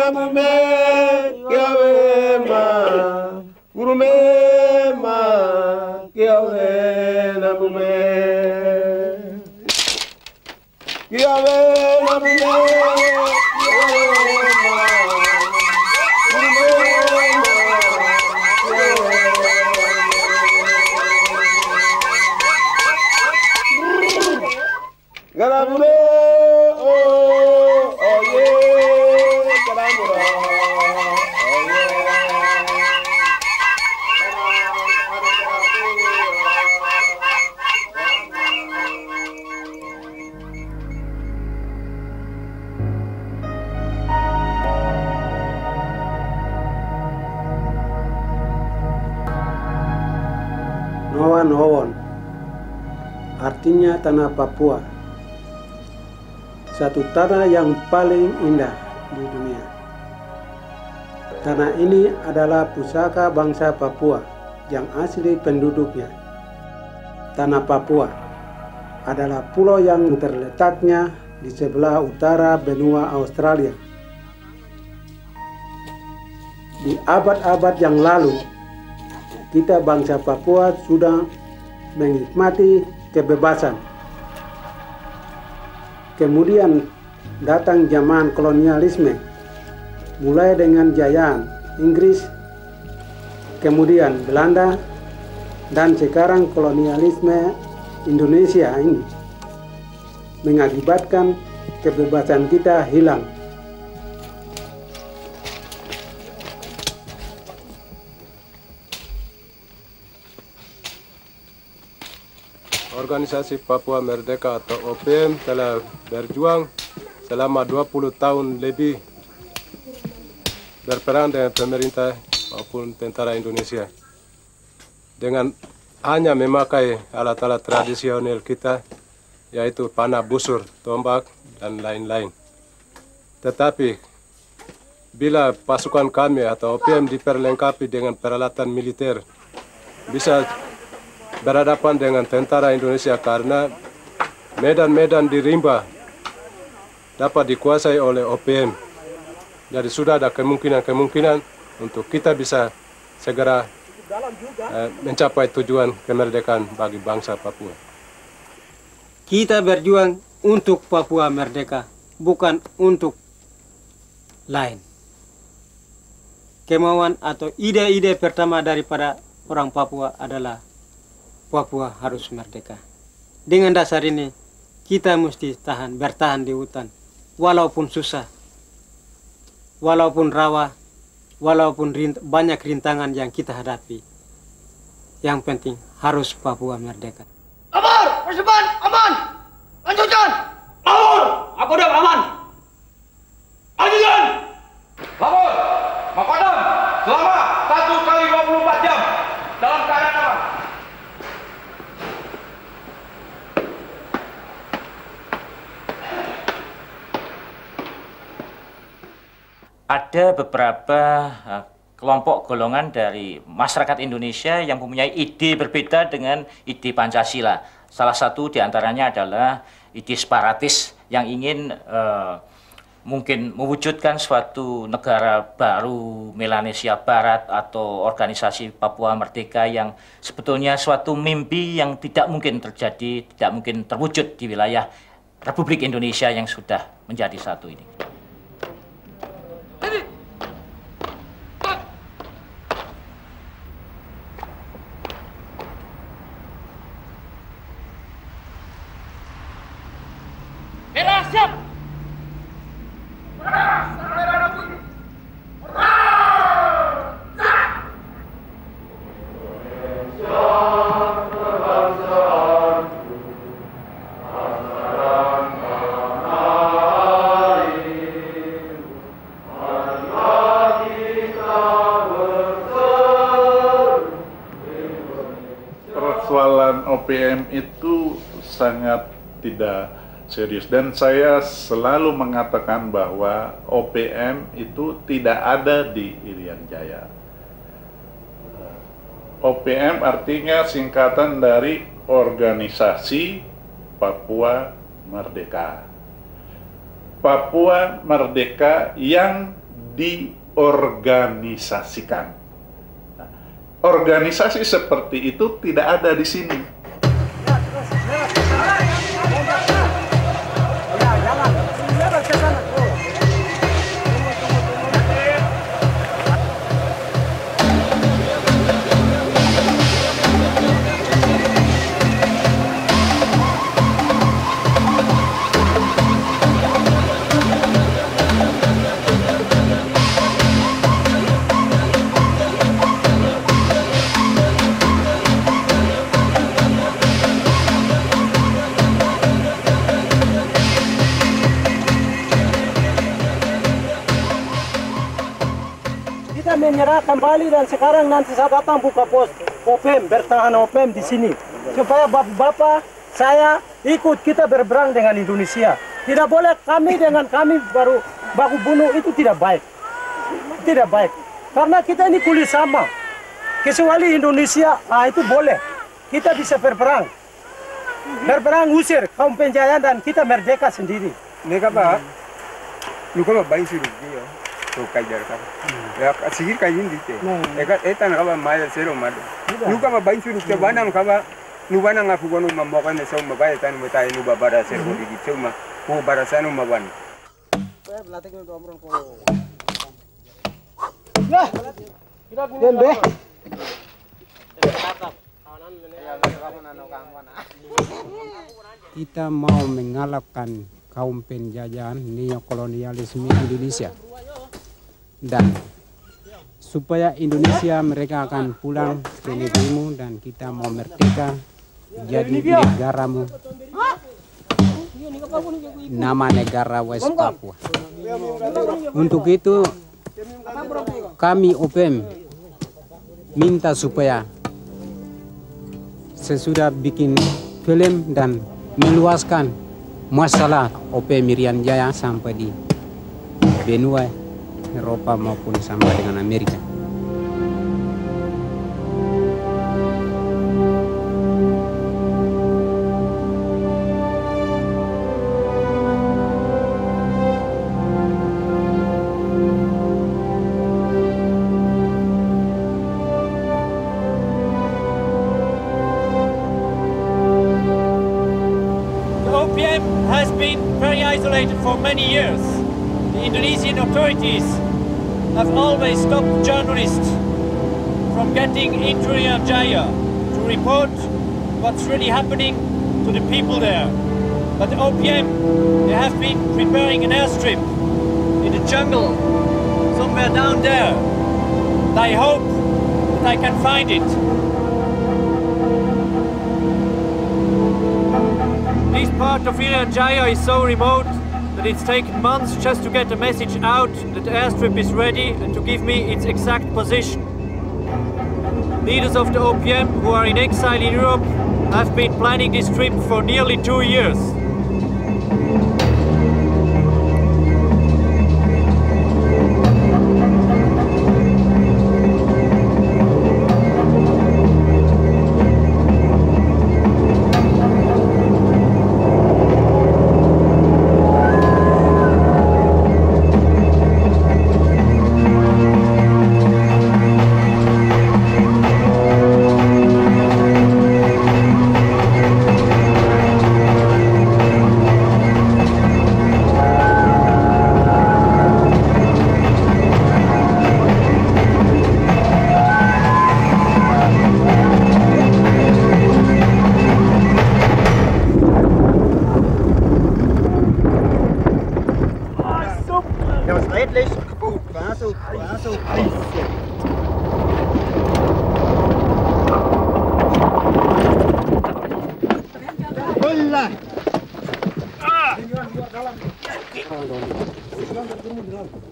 namume kiawema gurume ma kiawe namume kiawe namume Garamure, oh yeah, garamura, oh Noan Howon, artinya tanah Papua. Satu tanah yang paling indah di dunia. Tanah ini adalah pusaka bangsa Papua yang asli penduduknya. Tanah Papua adalah pulau yang terletaknya di sebelah utara benua Australia. Di abad-abad yang lalu, kita bangsa Papua sudah menikmati kebebasan. Kemudian datang zaman kolonialisme, mulai dengan jayaan Inggris, kemudian Belanda, dan sekarang kolonialisme Indonesia ini mengakibatkan kebebasan kita hilang. Organisasi Papua Merdeka atau OPM telah berjuang selama 20 tahun lebih berperang dengan pemerintah maupun tentara Indonesia dengan hanya memakai alat-alat tradisional kita, yaitu panah busur, tombak, dan lain-lain. Tetapi bila pasukan kami atau OPM diperlengkapi dengan peralatan militer, bisa berhadapan dengan tentara Indonesia karena medan-medan di rimba dapat dikuasai oleh OPM. Jadi sudah ada kemungkinan untuk kita bisa segera mencapai tujuan kemerdekaan bagi bangsa Papua. Kita berjuang untuk Papua merdeka, bukan untuk lain. Kemauan atau ide-ide pertama daripada orang Papua adalah Papua harus merdeka. Dengan dasar ini, kita mesti bertahan di hutan. Walaupun susah, walaupun rawa, walaupun banyak rintangan yang kita hadapi. Yang penting harus Papua merdeka. Amar, persiapan, aman. Lanjutkan. Amar, aku udah aman. Lanjutkan. Lapor, Makodam, selama 1 kali 24 jam dalam keadaan aman. Ada beberapa kelompok golongan dari masyarakat Indonesia yang mempunyai ide berbeda dengan ide Pancasila. Salah satu diantaranya adalah ide separatis yang ingin mungkin mewujudkan suatu negara baru, Melanesia Barat atau organisasi Papua Merdeka yang sebetulnya suatu mimpi yang tidak mungkin terjadi, tidak mungkin terwujud di wilayah Republik Indonesia yang sudah menjadi satu ini. Persoalan OPM itu sangat tidak serius dan saya selalu mengatakan bahwa OPM itu tidak ada di Irian Jaya. OPM artinya singkatan dari Organisasi Papua Merdeka. Papua Merdeka yang diorganisasikan. Nah, organisasi seperti itu tidak ada di sini. Kita menyerah kembali dan sekarang nanti saya datang buka pos OPM, bertahan OPM di sini. Supaya bapak-bapak saya ikut kita berperang dengan Indonesia. Tidak boleh kami dengan kami baru baku bunuh, itu tidak baik. Tidak baik. Karena kita ini kulit sama. Kecuali Indonesia, itu boleh. Kita bisa berperang. Berperang usir kaum penjajah dan kita merdeka sendiri. Neka ba? Luka ba bain suru dia. To kajar ka. Ya sigir kayin dite. Eka etan ka ba maya zero mad. Luka ba bain suru ke banang ka ba? Nu banang aku kono mamokan ne sama ba etan meta nu ba bara zero di cuma ko bara sanu maban. Nah, Dembe. Kita mau mengalahkan kaum penjajahan neokolonialisme Indonesia, dan supaya Indonesia mereka akan pulang ke negerimu dan kita mau merdeka jadi negaramu, nama negara West Papua. Untuk itu kami OPM minta supaya sesudah bikin film dan meluaskan masalah OPM Irian Jaya sampai di benua Eropa maupun sampai dengan Amerika. OPM has been very isolated for many years. The Indonesian authorities have always stopped journalists from getting into Irian Jaya to report what's really happening to the people there. But the OPM, they have been preparing an airstrip in the jungle somewhere down there. And I hope that I can find it. This part of Irian Jaya is so remote that it's taken months just to get the message out that the airstrip is ready and to give me its exact position. Leaders of the OPM who are in exile in Europe have been planning this trip for nearly 2 years.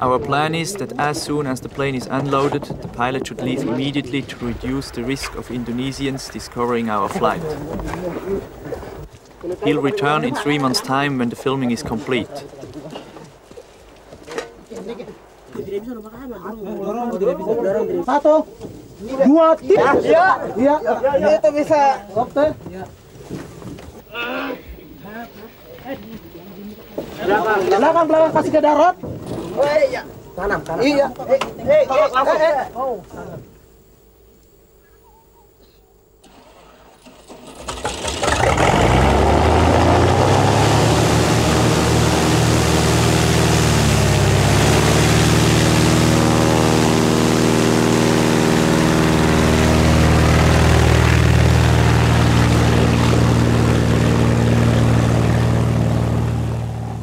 Our plan is that as soon as the plane is unloaded, the pilot should leave immediately to reduce the risk of Indonesians discovering our flight. He'll return in 3 months' time when the filming is complete. Satu, dua, tiga. Iya, itu bisa. Oke. Belakang kasih ke darat. Oh iya. Tanam. Iya. Oh.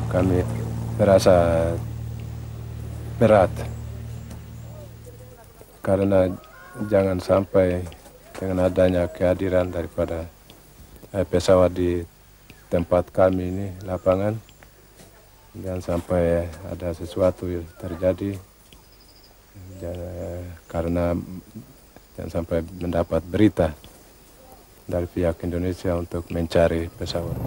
Kami merasa berat karena jangan sampai dengan adanya kehadiran daripada pesawat di tempat kami ini, lapangan, jangan sampai ada sesuatu yang terjadi karena jangan sampai mendapat berita dari pihak Indonesia untuk mencari pesawat.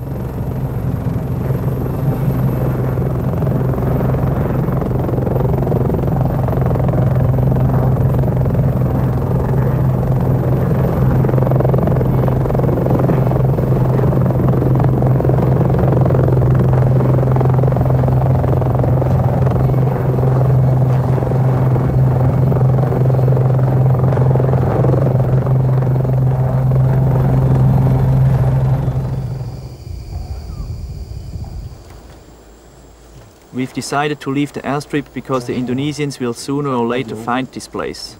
We've decided to leave the airstrip because the Indonesians will sooner or later find this place.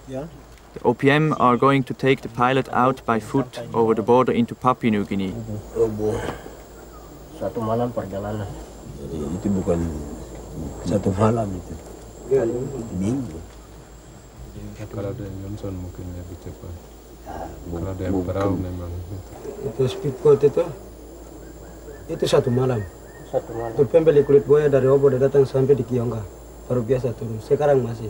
The OPM are going to take the pilot out by foot over the border into Papua New Guinea. Satu malam perjalanan. Jadi itu bukan satu malam itu. Minggu. Kalau ada Johnson mungkin lebih cepat. Kalau ada perahu memang. Itu speedboat itu satu malam. Itu pembeli kulit buaya dari Obo datang sampai di Kionga. Baru biasa turun. Sekarang masih.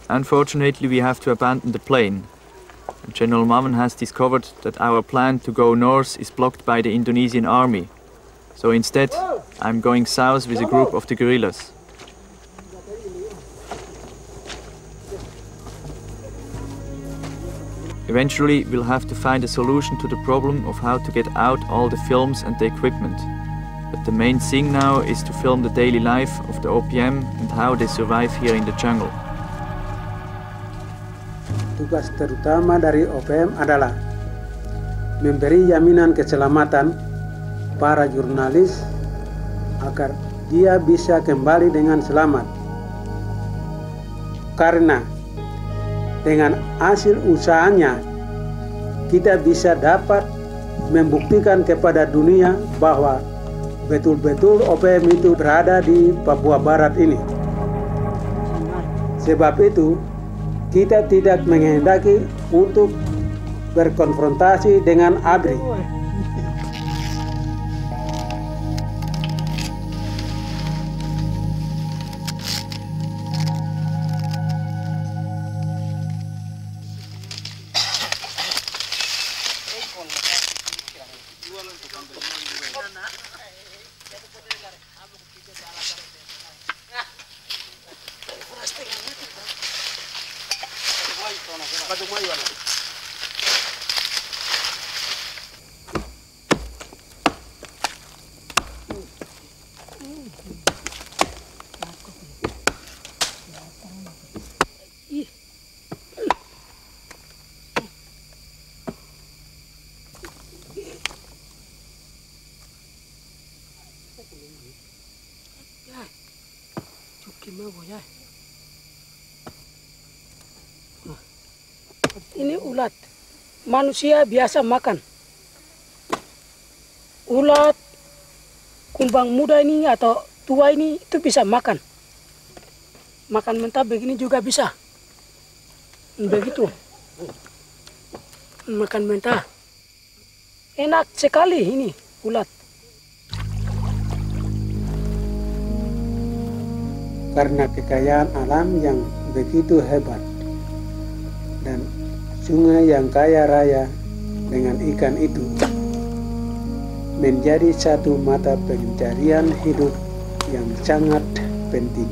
Unfortunately, we have to abandon the plane. General Maman has discovered that our plan to go north is blocked by the Indonesian army. So instead, I'm going south with a group of the guerrillas. Eventually, we'll have to find a solution to the problem of how to get out all the films and the equipment. But the main thing now is to film the daily life of the OPM and how they survive here in the jungle. Tugas terutama dari OPM adalah memberi jaminan keselamatan para jurnalis agar dia bisa kembali dengan selamat. Karena dengan hasil usahanya kita bisa dapat membuktikan kepada dunia bahwa betul-betul OPM itu berada di Papua Barat ini. Sebab itu, kita tidak menghendaki untuk berkonfrontasi dengan ABRI. Ini ulat. Manusia biasa makan. Ulat, kumbang muda ini atau tua ini itu bisa makan. Makan mentah begini juga bisa. Begitu. Makan mentah. Enak sekali ini ulat. Karena kekayaan alam yang begitu hebat dan sungai yang kaya raya dengan ikan itu menjadi satu mata pencarian hidup yang sangat penting.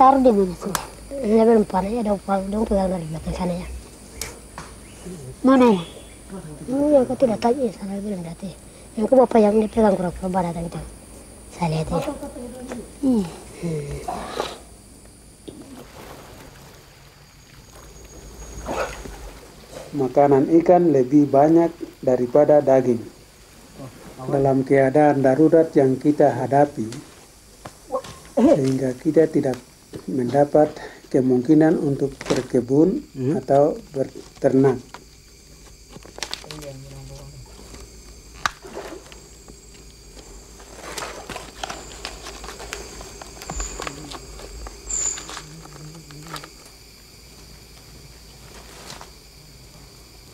taruh di mana sih? Saya belum pandai ada upah dong pegang dari belakang sana ya. Mana ya? Yang kau tidak tanya sana bilang dati. Yang kau bapak yang dipegang pura-pura baratan itu. Saya lihat ya. Makanan ikan lebih banyak daripada daging. Dalam keadaan darurat yang kita hadapi, sehingga kita tidak mendapat kemungkinan untuk berkebun atau berternak.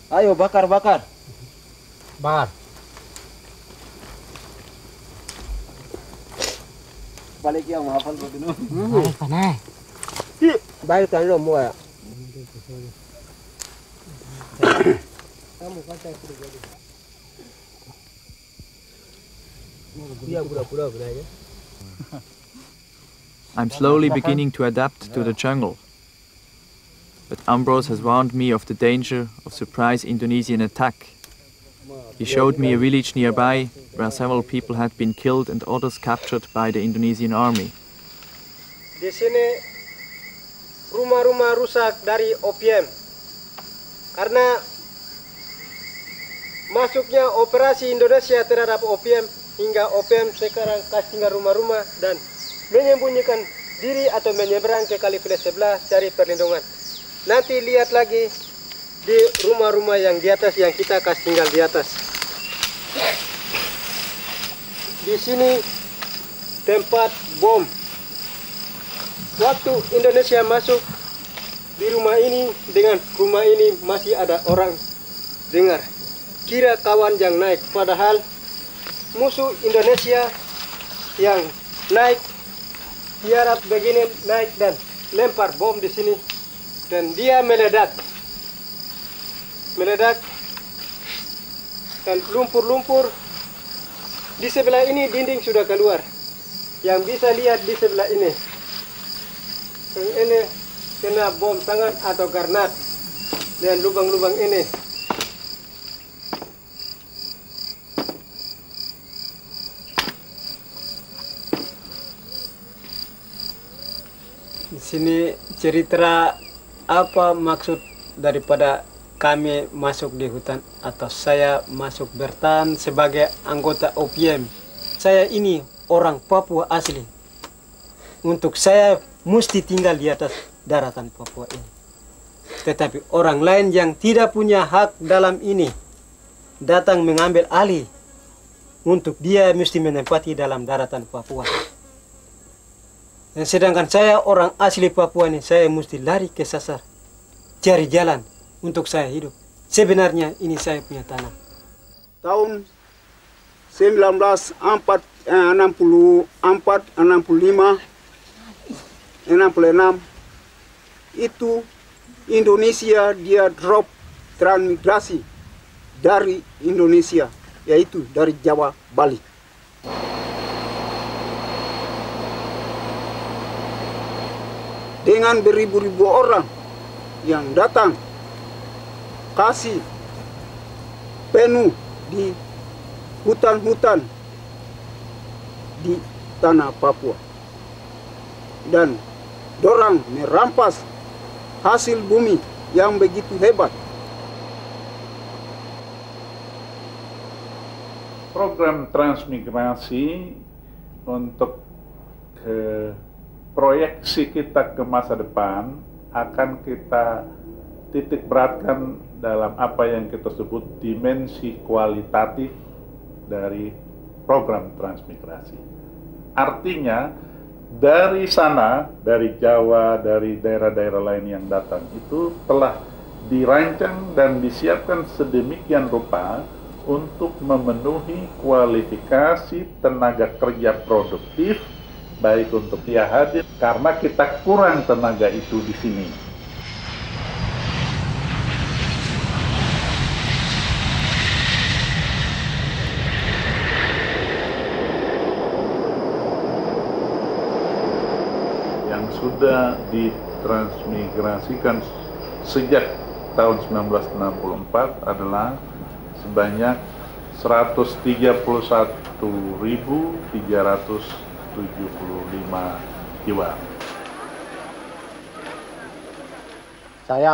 Ayo bakar. Bakar. Balik yang mahal buat ini. Panai. Baik tadi lo mua ya. I'm slowly beginning to adapt to the jungle. But Ambrose has warned me of the danger of surprise Indonesian attack. He showed me a village nearby where several people had been killed and others captured by the Indonesian army. Di sini rumah-rumah rusak dari OPM karena masuknya operasi Indonesia terhadap OPM hingga OPM sekarang kasih tinggal rumah-rumah dan menyembunyikan diri atau menyeberang ke kali Fles sebelah cari perlindungan. Nanti lihat lagi di rumah-rumah yang di atas yang kita kasih tinggal di atas. Di sini tempat bom. Waktu Indonesia masuk di rumah ini dengan rumah ini masih ada orang dengar. Kira kawan yang naik, padahal musuh Indonesia yang naik tiarap begini naik dan lempar bom di sini dan dia meledak dan lumpur-lumpur di sebelah ini dinding sudah keluar. Yang bisa lihat di sebelah ini. Yang ini kena bom tangan atau granat dan lubang-lubang ini. Di sini cerita apa maksud daripada kami masuk di hutan atau saya masuk bertahan sebagai anggota OPM. Saya ini orang Papua asli. Untuk saya mesti tinggal di atas daratan Papua ini. Tetapi orang lain yang tidak punya hak dalam ini datang mengambil alih untuk dia mesti menempati dalam daratan Papua. Dan sedangkan saya orang asli Papua ini, saya mesti lari ke sasar, cari jalan untuk saya hidup. Sebenarnya ini saya punya tanah. Tahun 1964, 65, 66 itu Indonesia dia drop transmigrasi dari Indonesia, yaitu dari Jawa, Bali. Dengan beribu-ribu orang yang datang kasih penuh di hutan-hutan di tanah Papua dan dorang merampas hasil bumi yang begitu hebat. Program transmigrasi untuk proyeksi kita ke masa depan akan kita titik beratkan dalam apa yang kita sebut dimensi kualitatif dari program transmigrasi. Artinya dari sana, dari Jawa, dari daerah-daerah lain yang datang itu telah dirancang dan disiapkan sedemikian rupa untuk memenuhi kualifikasi tenaga kerja produktif baik untuk dia hadir karena kita kurang tenaga itu di sini. Yang sudah ditransmigrasikan sejak tahun 1964 adalah sebanyak 131.375 jiwa.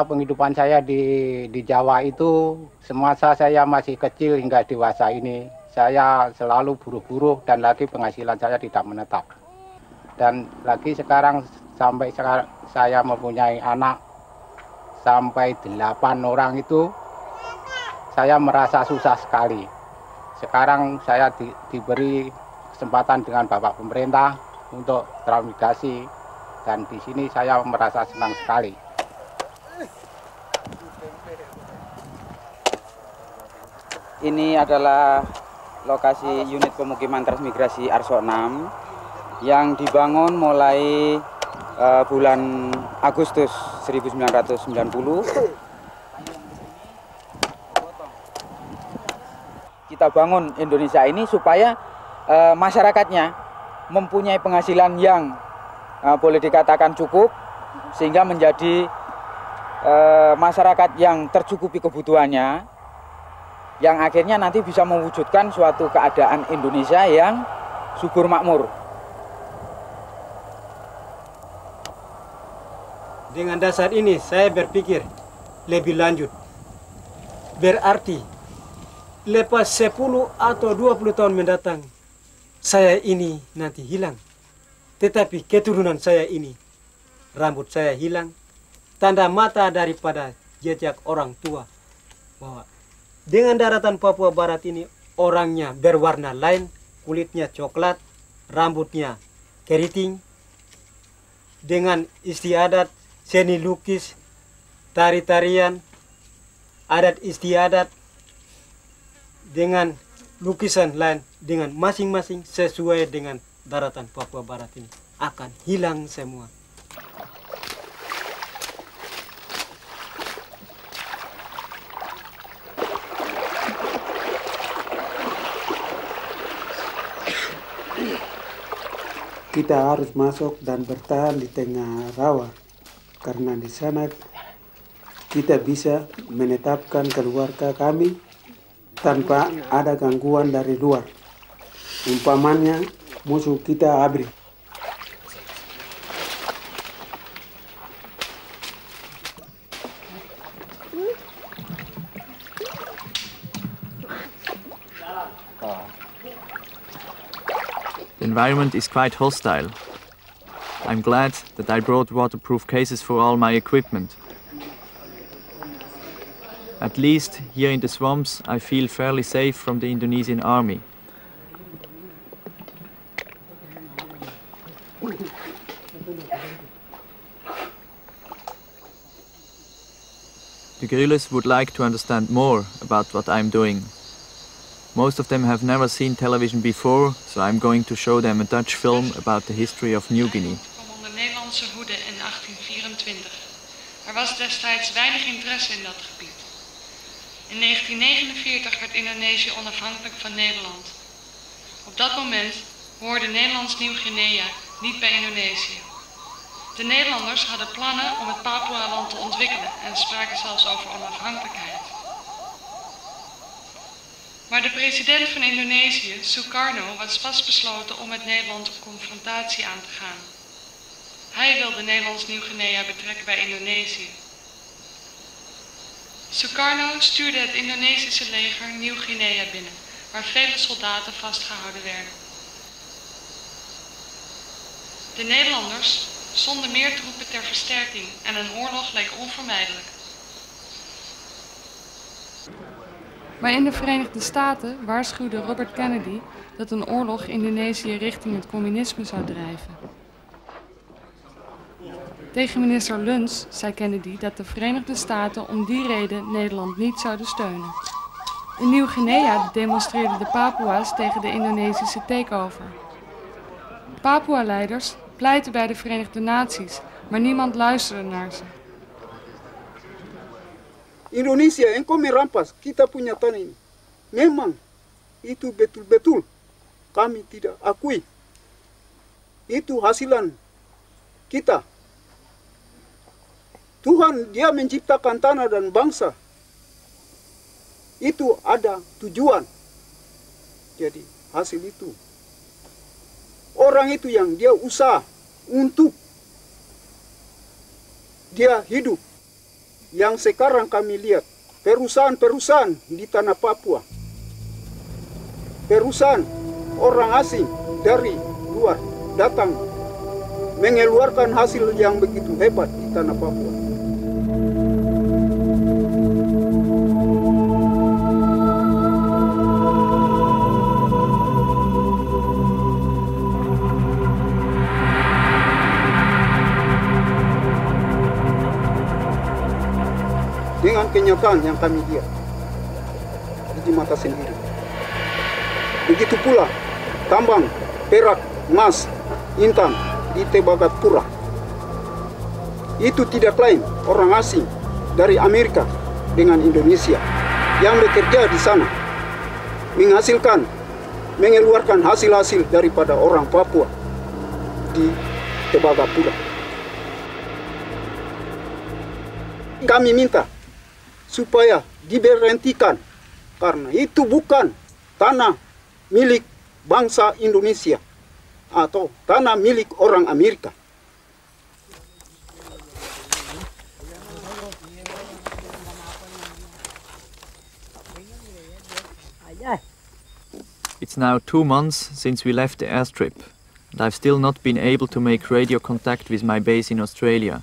Penghidupan saya di Jawa itu semasa saya masih kecil hingga dewasa ini, saya selalu buruh-buruh dan lagi penghasilan saya tidak menetap. Dan lagi sekarang sampai sekarang saya mempunyai anak sampai 8 orang itu, saya merasa susah sekali. Sekarang saya diberi kesempatan dengan Bapak Pemerintah untuk transmigrasi dan di sini saya merasa senang sekali. Ini adalah lokasi unit pemukiman transmigrasi Arso 6 yang dibangun mulai bulan Agustus 1990. Kita bangun Indonesia ini supaya masyarakatnya mempunyai penghasilan yang boleh dikatakan cukup, sehingga menjadi masyarakat yang tercukupi kebutuhannya, yang akhirnya nanti bisa mewujudkan suatu keadaan Indonesia yang subur makmur. Dengan dasar ini saya berpikir lebih lanjut. Berarti lepas 10 atau 20 tahun mendatang, saya ini nanti hilang. Tetapi keturunan saya ini, rambut saya hilang, tanda mata daripada jejak orang tua. Bahwa dengan daratan Papua Barat ini, orangnya berwarna lain, kulitnya coklat, rambutnya keriting, dengan istiadat, seni lukis, tari-tarian, adat istiadat, dengan lukisan lain, dengan masing-masing sesuai dengan daratan Papua Barat ini, akan hilang semua. Kita harus masuk dan bertahan di tengah rawa, karena di sana kita bisa menetapkan keluarga kami tanpa ada gangguan dari luar. Umpamanya musuh kita ABRI. The environment is quite hostile. I'm glad that I brought waterproof cases for all my equipment. At least here in the swamps I feel fairly safe from the Indonesian army. The guerrillas would like to understand more about what I'm doing. Most of them have never seen television before, so I'm going to show them a Dutch film about the history of New Guinea. kwam onder Nederlandse hoede in 1824. Er was destijds weinig interesse in dat gebied. In 1949 werd Indonesië onafhankelijk van Nederland. Op dat moment hoorde Nederlands Nieuw-Guinea niet bij Indonesië. De Nederlanders hadden plannen om het Papua-land te ontwikkelen en spraken zelfs over onafhankelijkheid. Maar de president van Indonesië, Sukarno, was vastbesloten om met Nederland op confrontatie aan te gaan. Hij wilde Nederlands Nieuw-Guinea betrekken bij Indonesië. Sukarno stuurde het Indonesische leger Nieuw-Guinea binnen, waar vele soldaten vastgehouden werden. De Nederlanders zonden meer troepen ter versterking en een oorlog leek onvermijdelijk. Maar in de Verenigde Staten waarschuwde Robert Kennedy dat een oorlog Indonesië richting het communisme zou drijven. Tegen minister Luns zei Kennedy dat de Verenigde Staten om die reden Nederland niet zouden steunen. In Nieuw-Guinea demonstreerden de Papua's tegen de Indonesische takeover. Papua-leiders pleitten bij de Verenigde Naties, maar niemand luisterde naar ze. Indonesia, engkau merampas kita punya tanah ini. Memang itu betul-betul kami tidak akui. Itu hasilan kita Tuhan dia menciptakan tanah dan bangsa. Itu ada tujuan. Jadi hasil itu. Orang itu yang dia usaha untuk dia hidup. Yang sekarang kami lihat, perusahaan-perusahaan di tanah Papua. Perusahaan orang asing dari luar datang mengeluarkan hasil yang begitu hebat di tanah Papua. Dengan kenyataan yang kami lihat di mata sendiri. Begitu pula tambang perak, emas, intan di Tembagapura. Itu tidak lain orang asing dari Amerika dengan Indonesia yang bekerja di sana, mengeluarkan hasil-hasil daripada orang Papua di Tembagapura. Kami minta supaya diberhentikan, karena itu bukan tanah milik bangsa Indonesia atau tanah milik orang Amerika. It's now 2 months since we left the airstrip, and I've still not been able to make radio contact with my base in Australia.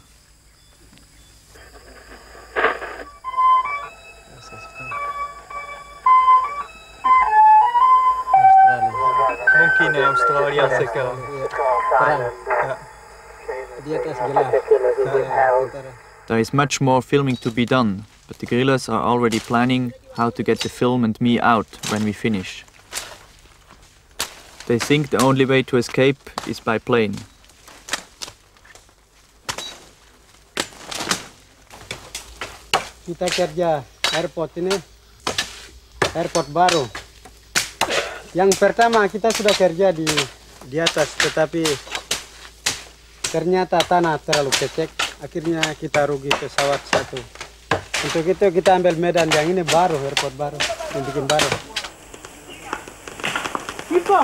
Mungkin Australia sekarang. There is much more filming to be done, but the guerrillas are already planning how to get the film and me out when we finish. They think the only way to escape is by plane. Kita kerja airport ini, airport baru. Yang pertama kita sudah kerja di atas, tetapi ternyata tanah terlalu kecek. Akhirnya kita rugi pesawat satu. Untuk itu kita ambil medan yang ini baru, airport baru, yang bikin baru. Ipo.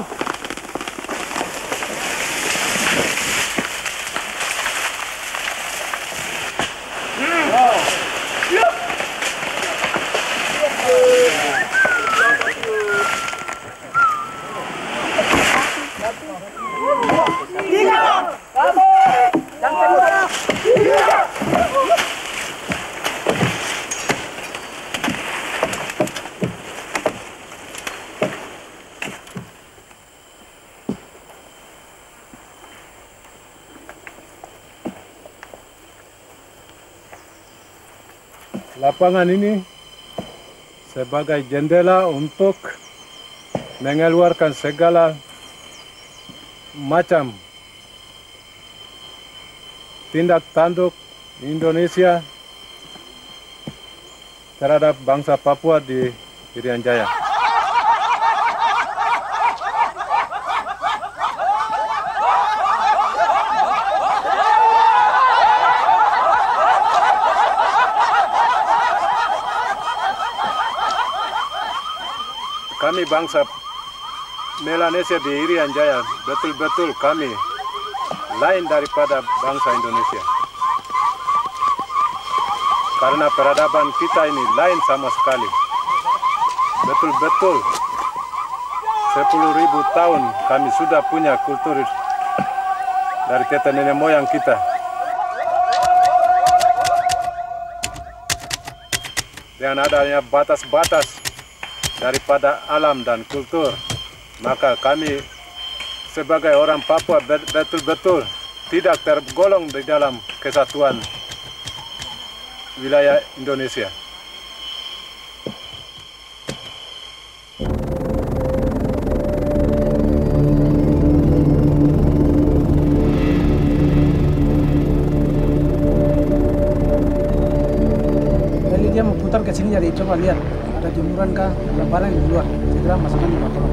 Lapangan ini sebagai jendela untuk mengeluarkan segala macam tindak tanduk Indonesia terhadap bangsa Papua di Irian Jaya. Kami bangsa Melanesia di Irian Jaya betul-betul kami lain daripada bangsa Indonesia. Karena peradaban kita ini lain sama sekali. Betul-betul 10.000 tahun kami sudah punya kultur dari kita nenek moyang kita. Dengan adanya batas-batas daripada alam dan kultur, maka kami sebagai orang Papua betul-betul tidak tergolong di dalam kesatuan wilayah Indonesia. Jadi dia mau putar ke sini, jadi coba lihat ada jemuran kah, ada barang di luar, segera masukkan di motor.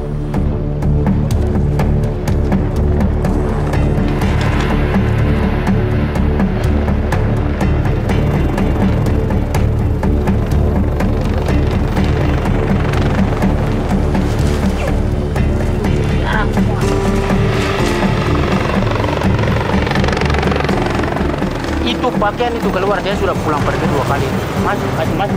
pakaian itu keluar, dia sudah pulang pergi 2 kali. Masuk pakaian.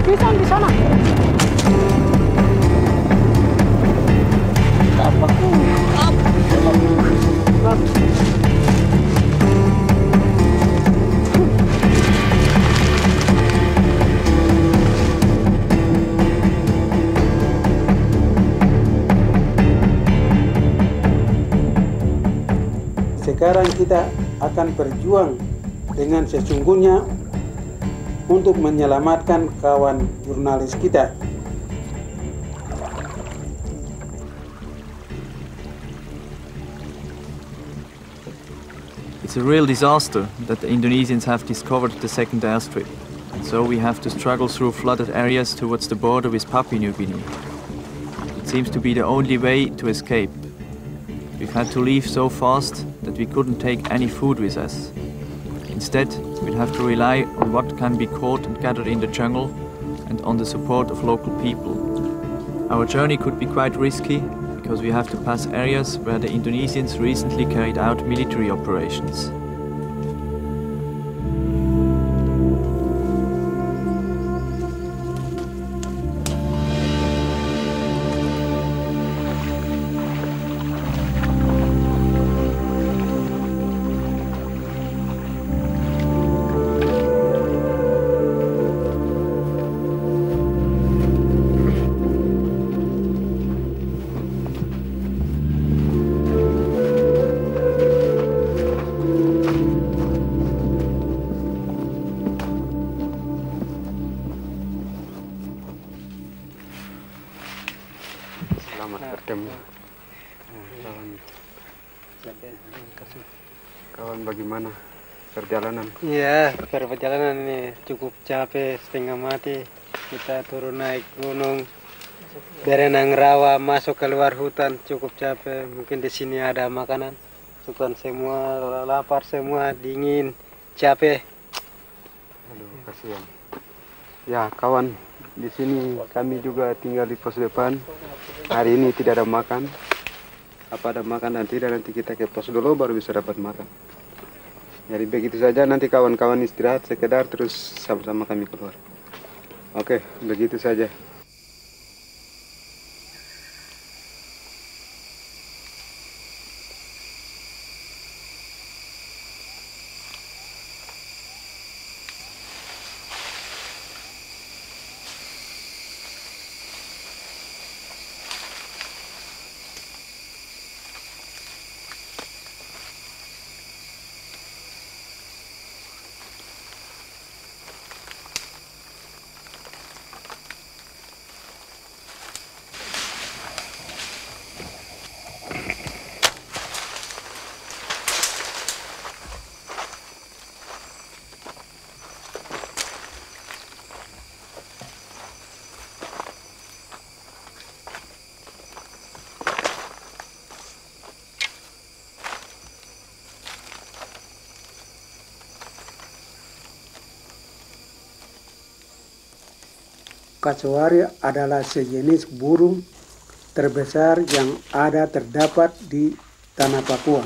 Pisang di sana. Sekarang kita akan berjuang dengan sesungguhnya untuk menyelamatkan kawan jurnalis kita. It's a real disaster that the Indonesians have discovered the second airstrip, and so we have to struggle through flooded areas towards the border with Papua New Guinea. It seems to be the only way to escape. We've had to leave so fast that we couldn't take any food with us. Instead, we'll have to rely on what can be caught and gathered in the jungle and on the support of local people. Our journey could be quite risky because we have to pass areas where the Indonesians recently carried out military operations. Selamat bertemu. Kawan bagaimana perjalanan? Iya, perjalanan ini cukup capek, setengah mati. Kita turun naik gunung, berenang rawa, masuk keluar hutan, cukup capek. Mungkin di sini ada makanan. Sukan semua, lapar semua, dingin, capek. Aduh, kasihan. Ya, kawan, di sini kami juga tinggal di pos depan. Hari ini tidak ada makan. Apa ada makan dan tidak, nanti kita ke pos dulu baru bisa dapat makan. Jadi begitu saja, nanti kawan-kawan istirahat sekedar terus sama-sama kami keluar. Oke, begitu saja. Kasuari adalah sejenis burung terbesar yang terdapat di tanah Papua.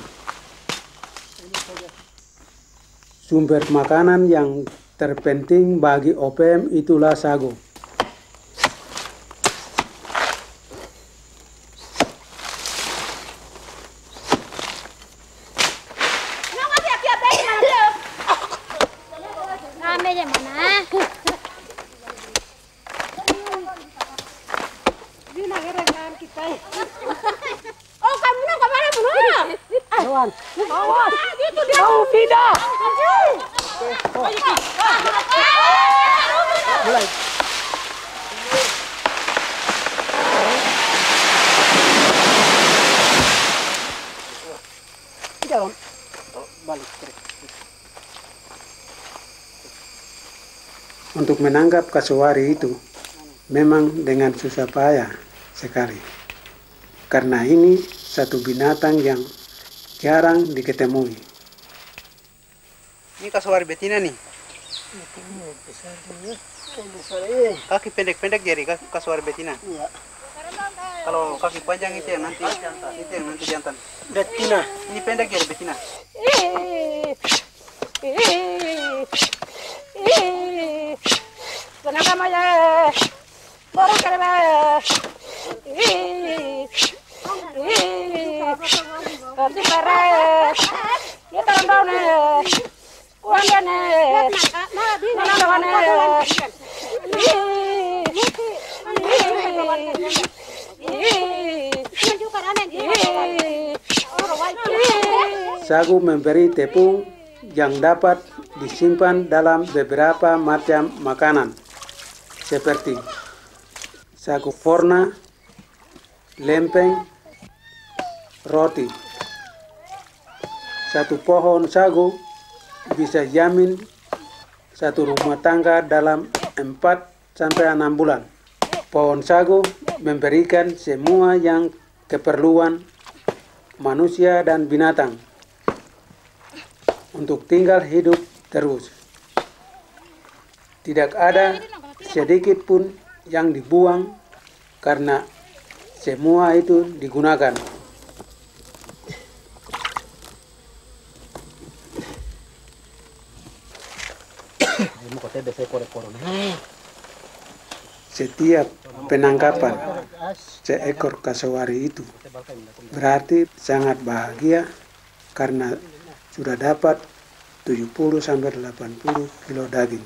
Sumber makanan yang terpenting bagi OPM itulah sago. Untuk menangkap kasuari itu memang dengan susah payah sekali. Karena ini satu binatang yang jarang diketemui. Ini kasuari betina nih. Kaki pendek-pendek jadi kasuari betina. Iya. Kalau kaki panjang itu yang nanti jantan. Betina. Ini pendek jadi betina. Kenapa maya? Orang kerja. Tapi beres. Ya tahun nih. Kuanda nih. Mana nih? Sagu memberi tepung yang dapat disimpan dalam beberapa macam makanan seperti sagu forna, lempeng, roti. Satu pohon sagu bisa jamin satu rumah tangga dalam 4-6 bulan. Pohon sagu memberikan semua yang keperluan manusia dan binatang untuk tinggal hidup terus. Tidak ada sedikit pun yang dibuang karena semua itu digunakan. Setiap penangkapan seekor kasuari itu berarti sangat bahagia karena sudah dapat 70-80 kilo daging.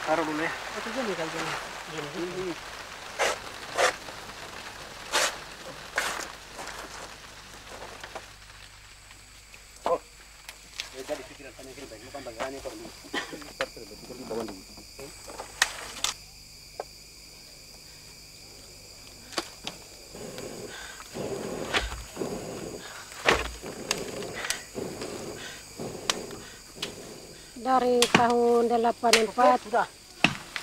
Taruh dulu ya. Dari tahun 84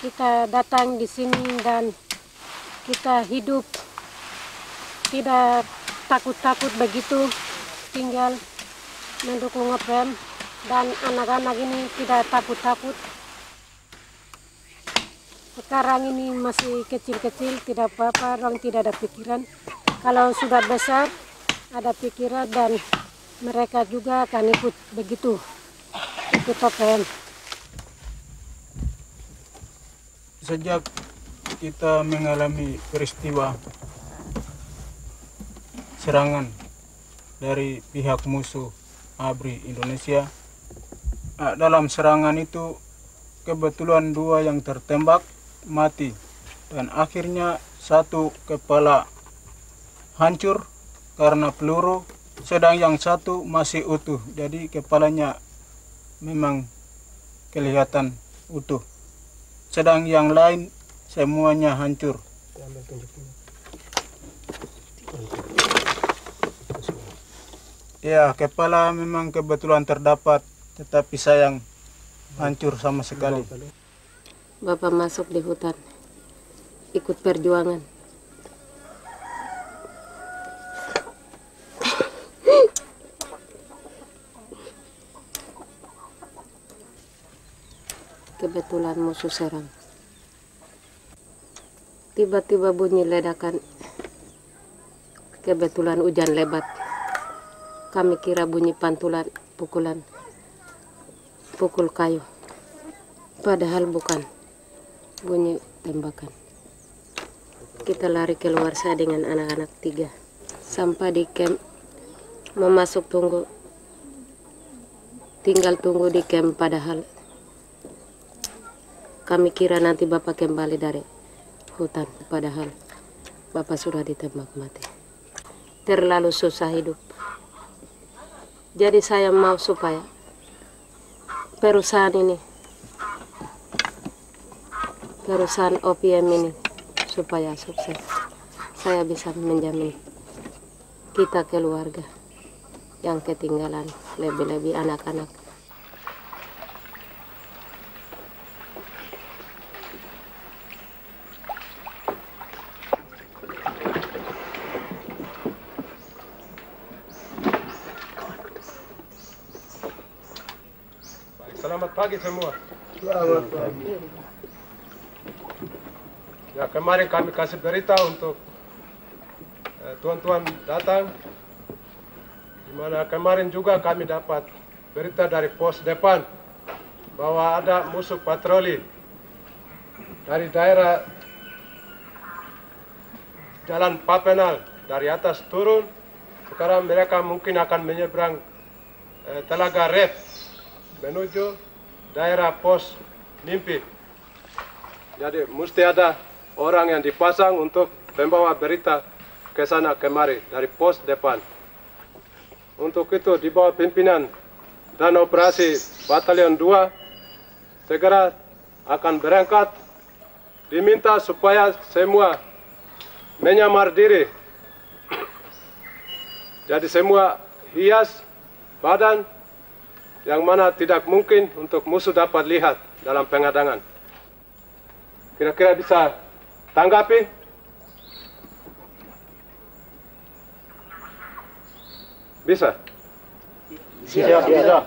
kita datang di sini dan kita hidup tidak takut-takut begitu, tinggal mendukung OPM dan anak-anak ini tidak takut-takut. Sekarang ini masih kecil-kecil, tidak apa-apa, orang tidak ada pikiran. Kalau sudah besar ada pikiran dan mereka juga akan ikut begitu. Ikut OPM. Sejak kita mengalami peristiwa serangan dari pihak musuh ABRI Indonesia, dalam serangan itu kebetulan 2 yang tertembak mati dan akhirnya 1 kepala hancur karena peluru, sedang yang 1 masih utuh, jadi kepalanya memang kelihatan utuh, sedang yang lain semuanya hancur. Ya, kepala memang kebetulan terdapat, tetapi sayang hancur sama sekali. Bapak masuk di hutan, ikut perjuangan. Kebetulan musuh serang. Tiba-tiba bunyi ledakan. Kebetulan hujan lebat. Kami kira bunyi pantulan, pukul kayu. Padahal bukan. Bunyi tembakan. Kita lari keluar, saya dengan anak-anak 3. Sampai di camp, mau masuk tunggu. Tinggal tunggu di camp, padahal kami kira nanti Bapak kembali dari hutan, padahal Bapak sudah ditembak mati. Terlalu susah hidup. Jadi saya mau supaya perusahaan OPM ini supaya sukses. Saya bisa menjamin kita keluarga yang ketinggalan, lebih-lebih anak-anak. Selamat pagi semua. Selamat pagi. Ya, kemarin kami kasih berita untuk tuan-tuan datang. Di mana kemarin juga kami dapat berita dari pos depan bahwa ada musuh patroli dari daerah Jalan Papenal dari atas turun. Sekarang mereka mungkin akan menyeberang Telaga Rep menuju daerah pos Nimpi. Jadi mesti ada orang yang dipasang untuk membawa berita ke sana kemari dari pos depan. Untuk itu di bawah pimpinan dan operasi Batalion 2 segera akan berangkat. Diminta supaya semua menyamar diri. Jadi semua hias badan yang mana tidak mungkin untuk musuh dapat lihat dalam pengadangan. Kira-kira bisa tanggapi? Bisa? Bisa.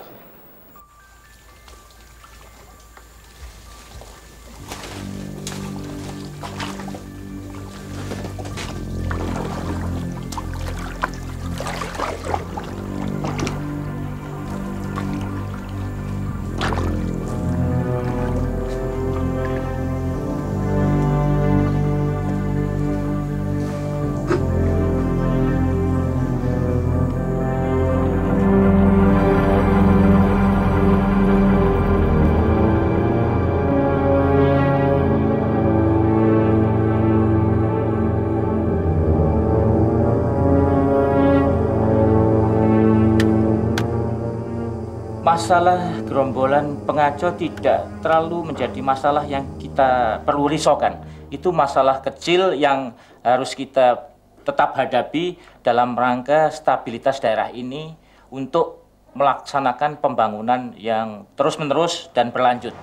Masalah gerombolan pengaco tidak terlalu menjadi masalah yang kita perlu risaukan. Itu masalah kecil yang harus kita tetap hadapi dalam rangka stabilitas daerah ini untuk melaksanakan pembangunan yang terus-menerus dan berlanjut.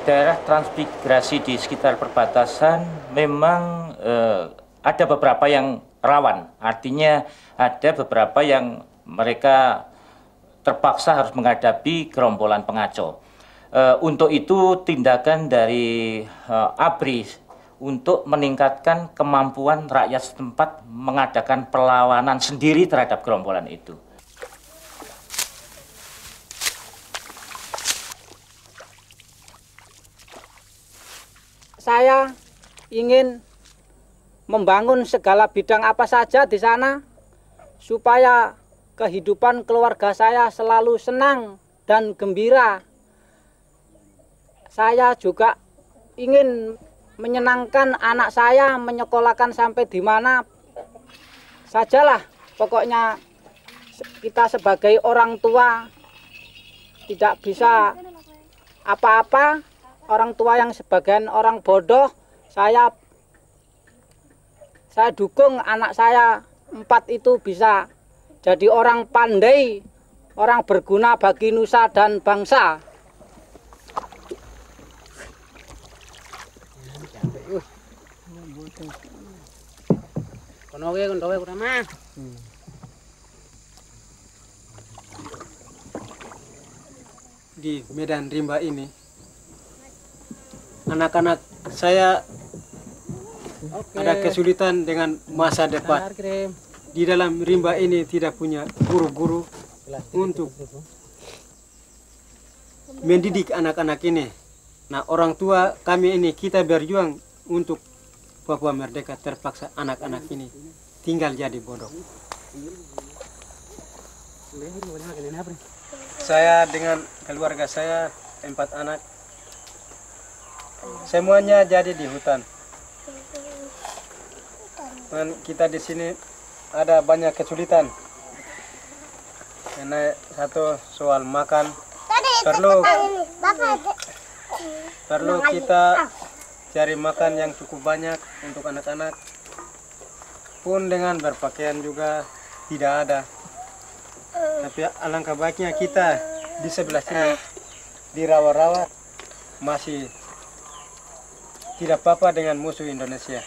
Daerah transmigrasi di sekitar perbatasan memang ada beberapa yang rawan. Artinya ada beberapa yang mereka terpaksa harus menghadapi gerombolan pengaco. Untuk itu tindakan dari ABRI untuk meningkatkan kemampuan rakyat setempat mengadakan perlawanan sendiri terhadap gerombolan itu. Saya ingin membangun segala bidang apa saja di sana supaya kehidupan keluarga saya selalu senang dan gembira. Saya juga ingin menyenangkan anak saya, menyekolahkan sampai di mana sajalah. Pokoknya kita sebagai orang tua tidak bisa apa-apa. Orang tua yang sebagian orang bodoh, saya dukung anak saya 4 itu bisa jadi orang pandai, orang berguna bagi nusa dan bangsa. Di Medan Rimba ini, anak-anak saya ada kesulitan dengan masa depan. Di dalam rimba ini tidak punya guru-guru untuk mendidik anak-anak ini. Nah, orang tua kami ini kita berjuang untuk Papua merdeka, terpaksa anak-anak ini tinggal jadi bodoh. Saya dengan keluarga saya 4 anak. Semuanya jadi di hutan. Dan kita di sini ada banyak kesulitan. Karena satu soal makan, perlu kita cari makan yang cukup banyak untuk anak-anak. Pun dengan berpakaian juga tidak ada. Tapi alangkah baiknya kita di sebelah sini di rawa-rawa masih tidak apa-apa dengan musuh Indonesia.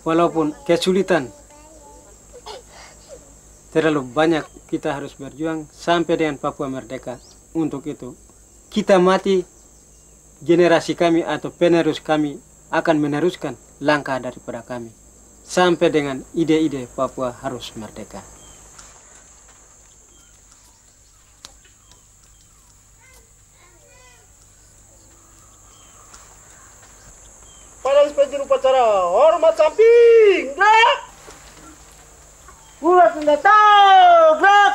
Walaupun kesulitan terlalu banyak, kita harus berjuang sampai dengan Papua merdeka. Untuk itu kita mati, generasi kami atau penerus kami akan meneruskan langkah daripada kami sampai dengan ide-ide Papua harus merdeka. Pada inspeksi upacara hormat samping, gerak. Buat senjata, gerak.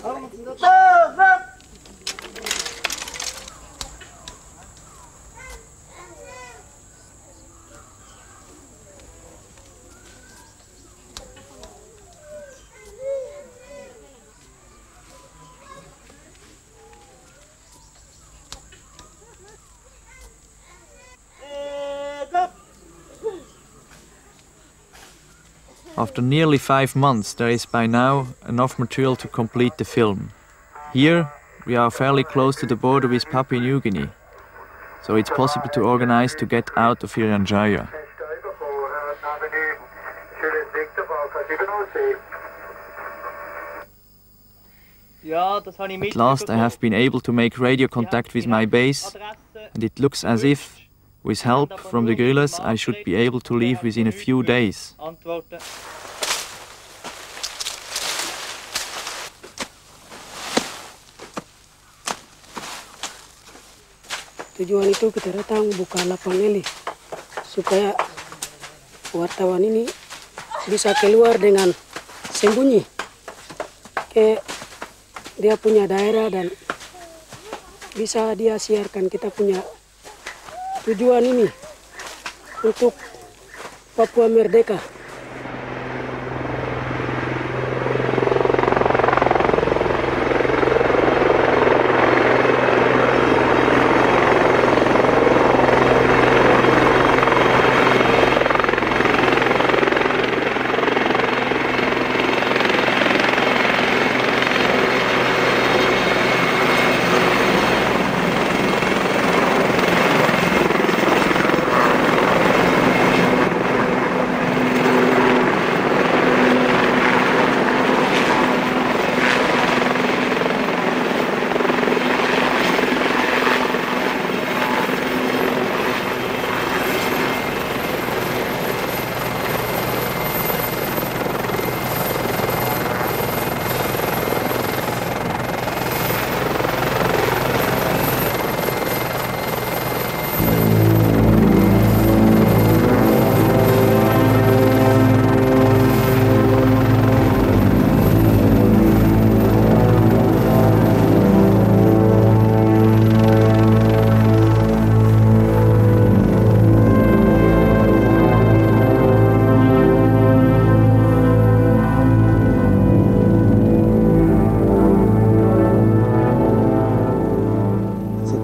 Hormat senjata, gerak. After nearly 5 months, there is by now enough material to complete the film. Here, we are fairly close to the border with Papua New Guinea, so it's possible to organize to get out of Irian Jaya. At last, I have been able to make radio contact with my base, and it looks as if, with help from the guerrillas, I should be able to leave within a few days. Tujuan itu kita datang buka lapang eli supaya wartawan ini bisa keluar dengan sembunyi ke dia punya daerah dan bisa dia siarkan kita punya tujuan ini untuk Papua merdeka.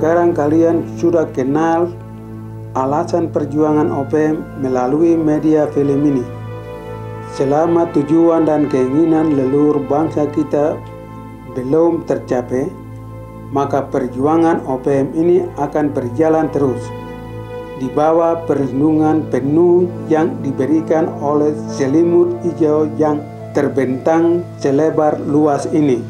Sekarang kalian sudah kenal alasan perjuangan OPM melalui media film ini. Selama tujuan dan keinginan leluhur bangsa kita belum tercapai, maka perjuangan OPM ini akan berjalan terus di bawah perlindungan penuh yang diberikan oleh selimut hijau yang terbentang selebar luas ini.